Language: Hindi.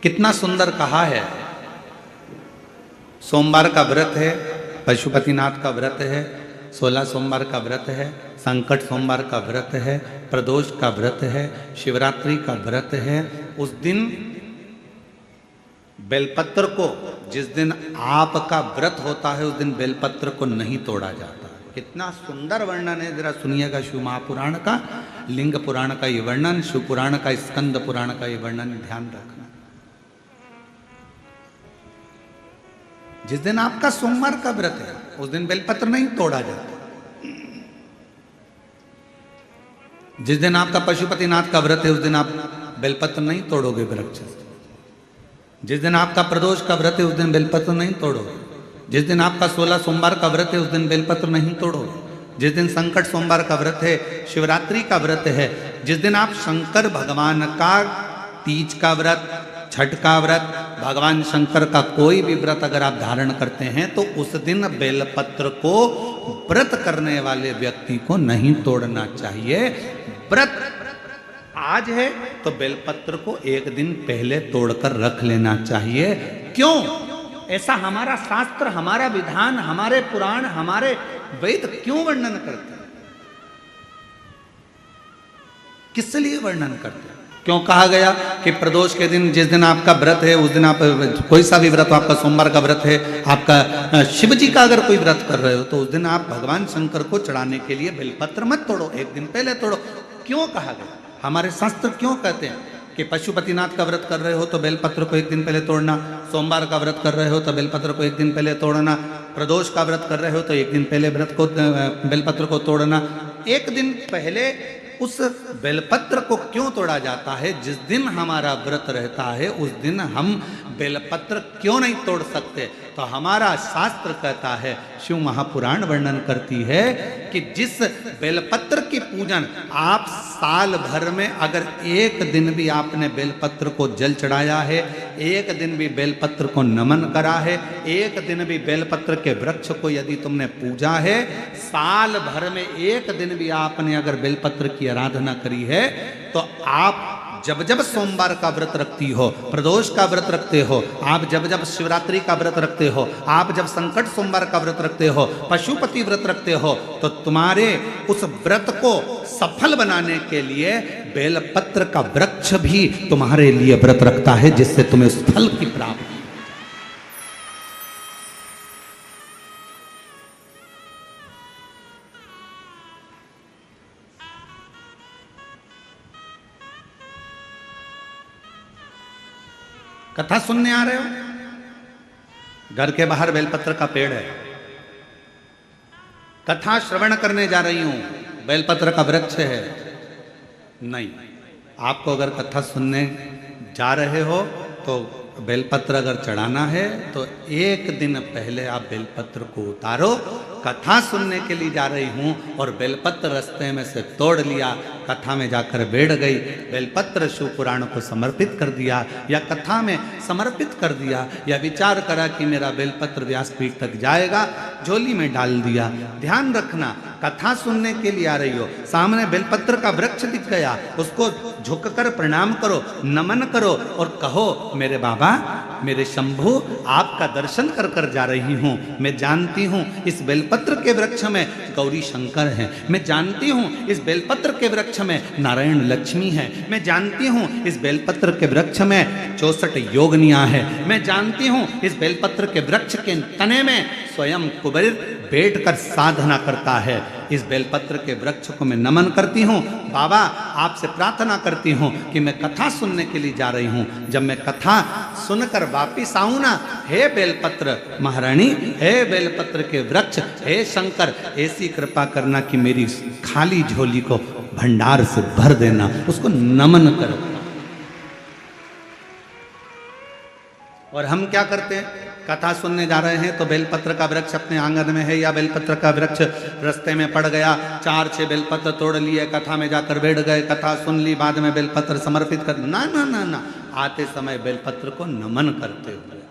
कितना सुंदर कहा है। सोमवार का व्रत है, पशुपतिनाथ का व्रत है, 16 सोमवार का व्रत है, संकट सोमवार का व्रत है, प्रदोष का व्रत है, शिवरात्रि का व्रत है। उस दिन बेलपत्र को, जिस दिन आपका व्रत होता है उस दिन बेलपत्र को नहीं तोड़ा जाता। कितना सुंदर वर्णन है, जरा सुनिएगा। शिव महापुराण का, लिंग पुराण का ये वर्णन, शिव पुराण का, स्कंद पुराण का ये वर्णन ध्यान रखना। जिस दिन आपका सोमवार का व्रत है उस दिन बेलपत्र नहीं तोड़ा जाता। जिस दिन आपका पशुपतिनाथ का व्रत है उस दिन आप बेलपत्र नहीं तोड़ोगे वृक्ष से। जिस दिन आपका प्रदोष का व्रत है उस दिन बेलपत्र नहीं तोड़ोगे। जिस दिन आपका 16 सोमवार का व्रत है उस दिन बेलपत्र नहीं तोड़ोगे। जिस दिन संकट सोमवार का व्रत है, शिवरात्रि का व्रत है, जिस दिन आप शंकर भगवान का तीज का व्रत, छठ का व्रत, भगवान शंकर का कोई भी व्रत अगर आप धारण करते हैं तो उस दिन बेलपत्र को व्रत करने वाले व्यक्ति को नहीं तोड़ना चाहिए। व्रत आज है तो बेलपत्र को एक दिन पहले तोड़कर रख लेना चाहिए। क्यों? ऐसा हमारा शास्त्र, हमारा विधान, हमारे पुराण, हमारे वेद क्यों वर्णन करते हैं? किस लिए वर्णन करते हैं? क्यों कहा गया कि प्रदोष के दिन, जिस दिन आपका व्रत है उस दिन आप कोई सा भी व्रत हो, आपका सोमवार का व्रत है, आपका शिव जी का अगर कोई व्रत कर रहे हो तो उस दिन आप भगवान शंकर को चढ़ाने के लिए बेलपत्र मत तोड़ो, एक दिन पहले तोड़ो। क्यों कहा गया? हमारे शास्त्र क्यों कहते हैं कि पशुपतिनाथ का व्रत कर रहे हो तो बेलपत्र को एक दिन पहले तोड़ना, सोमवार का व्रत कर रहे हो तो बेलपत्र को एक दिन पहले तोड़ना, प्रदोष का व्रत कर रहे हो तो एक दिन पहले व्रत को बेलपत्र को तोड़ना। एक दिन पहले उस बेलपत्र को क्यों तोड़ा जाता है? जिस दिन हमारा व्रत रहता है उस दिन हम बेलपत्र क्यों नहीं तोड़ सकते? तो हमारा शास्त्र कहता है, शिव महापुराण वर्णन करती है कि जिस बेलपत्र की पूजन आप साल भर में अगर एक दिन भी आपने बेलपत्र को जल चढ़ाया है, एक दिन भी बेलपत्र को नमन करा है, एक दिन भी बेलपत्र के वृक्ष को यदि तुमने पूजा है, साल भर में एक दिन भी आपने अगर बेलपत्र की आराधना करी है, तो आप जब जब सोमवार का व्रत रखती हो, प्रदोष का व्रत रखते हो, आप जब जब शिवरात्रि का व्रत रखते हो, आप जब संकट सोमवार का व्रत रखते हो, पशुपति व्रत रखते हो, तो तुम्हारे उस व्रत को सफल बनाने के लिए बेलपत्र का वृक्ष भी तुम्हारे लिए व्रत रखता है, जिससे तुम्हें उस फल की प्राप्ति। कथा सुनने आ रहे हो? घर के बाहर बेलपत्र का पेड़ है, कथा श्रवण करने जा रही हूं, बेलपत्र का वृक्ष है। नहीं, आपको अगर कथा सुनने जा रहे हो तो बेलपत्र अगर चढ़ाना है तो एक दिन पहले आप बेलपत्र को उतारो। कथा सुनने के लिए जा रही हूं और बेलपत्र रास्ते में से तोड़ लिया, कथा में जाकर बैठ गई, बेलपत्र शिव पुराण को समर्पित कर दिया या कथा में समर्पित कर दिया, या विचार करा कि मेरा बेलपत्र व्यासपीठ तक जाएगा, झोली में डाल दिया। ध्यान रखना, कथा सुनने के लिए आ रही हो, सामने बेलपत्र का वृक्ष दिख गया, उसको झुककर प्रणाम करो, नमन करो और कहो, मेरे बाबा, मेरे शंभु, आपका दर्शन कर कर जा रही हूं। मैं जानती हूं इस बेलपत्र के वृक्ष में गौरी शंकर हैं, मैं जानती हूं इस बेलपत्र के वृक्ष में नारायण लक्ष्मी है, मैं जानती हूं इस बेलपत्र के वृक्ष में 64 योगनियां है, मैं जानती हूं इस बेलपत्र के वृक्ष के तने में स्वयं कुबेर बैठकर साधना करता है। इस बेलपत्र के वृक्ष को मैं नमन करती हूँ। बाबा, आपसे प्रार्थना करती हूँ कि मैं कथा सुनने के लिए जा रही हूँ, जब मैं कथा सुनकर वापिस आऊँ ना, हे बेलपत्र महारानी, हे बेलपत्र के वृक्ष, हे शंकर, ऐसी कृपा करना कि मेरी खाली झोली को भंडार से भर देना, उसको नमन करो। और हम क्या करते हैं? कथा सुनने जा रहे हैं तो बेलपत्र का वृक्ष अपने आंगन में है या बेलपत्र का वृक्ष रास्ते में पड़ गया, 4-6 बेलपत्र तोड़ लिए, कथा में जाकर बैठ गए, कथा सुन ली, बाद में बेलपत्र समर्पित कर, ना ना ना ना, आते समय बेलपत्र को नमन करते हुए